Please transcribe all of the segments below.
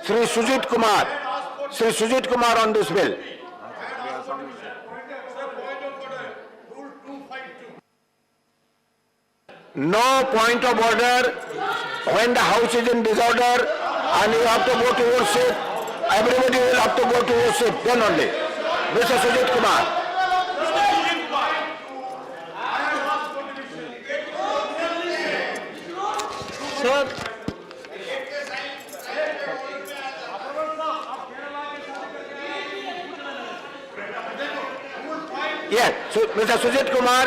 Sri Sujit Kumar on this bill. No point of order. When the house is in disorder and you have to go to your seat, everybody will have to go to your seat, then only. Mr. Sujit Kumar. Sir, Yes, so Mr. Sujit Kumar,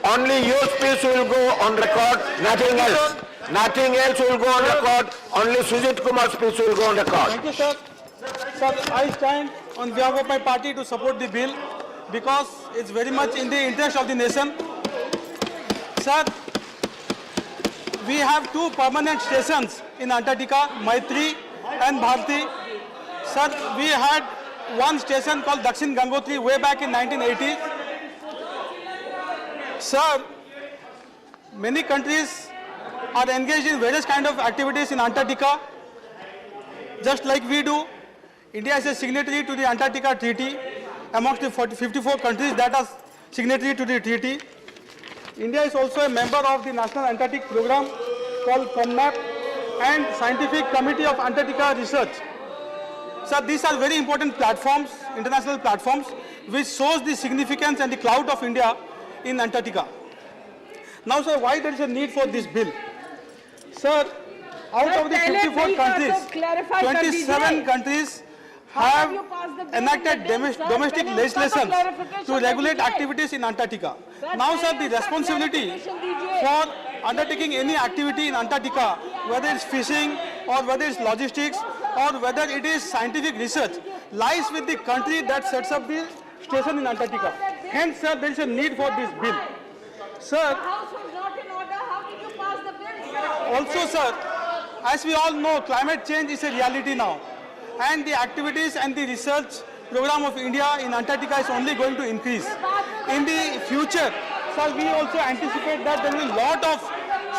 only your speech will go on record, nothing else. Nothing else will go on record, only Sujit Kumar's speech will go on record. thank you, sir. Sir, I stand on behalf of my party to support the bill because it's very much in the interest of the nation. Sir, we have two permanent stations in Antarctica, Maitri and Bharti. Sir, we had one station called Dakshin Gangotri way back in 1980. Sir, many countries are engaged in various kind of activities in Antarctica, just like we do. India is a signatory to the Antarctica Treaty amongst the 54 countries that are signatory to the treaty. India is also a member of the National Antarctic Program called COMMAP and Scientific Committee of Antarctica Research. So these are very important platforms, international platforms, which shows the significance and the clout of India in Antarctica. Now, sir, why there is a need for this bill? Sir, out of the 54 countries, 27 countries have enacted domestic legislation to regulate activities in Antarctica. Now, sir, the responsibility for undertaking any activity in Antarctica, whether it's fishing or whether it's logistics or whether it is scientific research, lies with the country that sets up the station in Antarctica. Hence, sir, there is a need for this bill. Sir, The house was not in order. How did you pass the bill, sir? also, sir, as we all know, climate change is a reality now. And the activities and the research program of India in Antarctica is only going to increase. In the future, sir, we also anticipate that there will be a lot of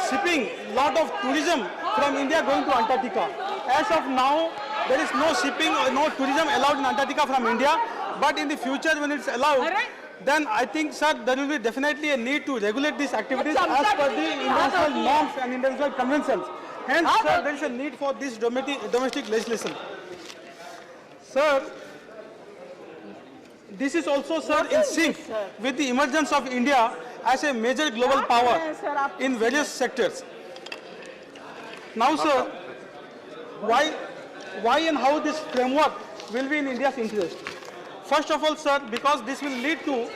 shipping, lot of tourism from India going to Antarctica. As of now, there is no shipping or no tourism allowed in Antarctica from India. But in the future, when it's allowed, then I think, sir, there will be definitely a need to regulate these activities as per the international norms and international conventions. Hence, sir, there is a need for this domestic legislation. Sir, this is also, sir, in sync with the emergence of India as a major global power in various sectors. Now, sir, why and how this framework will be in India's interest? First of all, sir, because this will lead to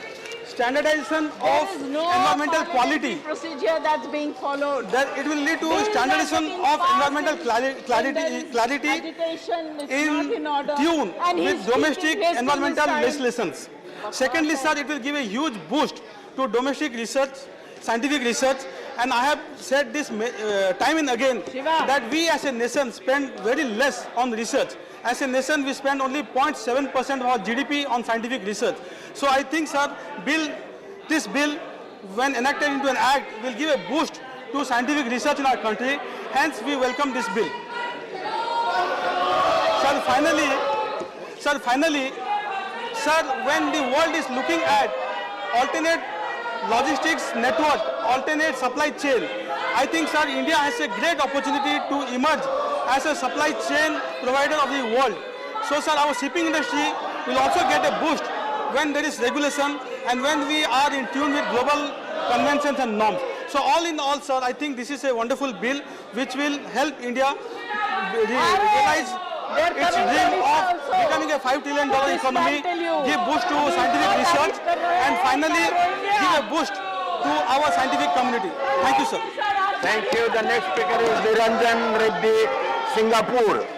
standardization of environmental quality. Procedure that's being followed. That it will lead to standardization of environmental clarity Agitation is in not in order. tune And he's with domestic wasting his environmental time. legislations. Secondly, sir, it will give a huge boost to domestic research, scientific research, and I have said this time and again that we as a nation spend very less on research. As a nation, we spend only 0.7% of our GDP on scientific research. So I think, sir, this bill, when enacted into an act, will give a boost to scientific research in our country. Hence, we welcome this bill. Sir, when the world is looking at alternate logistics network, alternate supply chain, I think, sir, India has a great opportunity to emerge as a supply chain provider of the world. So, sir, our shipping industry will also get a boost when there is regulation and when we are in tune with global conventions and norms. So, all in all, sir, I think this is a wonderful bill which will help India realize its dream of becoming a $5 trillion economy, give boost to scientific research, and finally give a boost to our scientific community. Thank you, sir. Thank you. The next speaker is Niranjan Reddy, Singapore.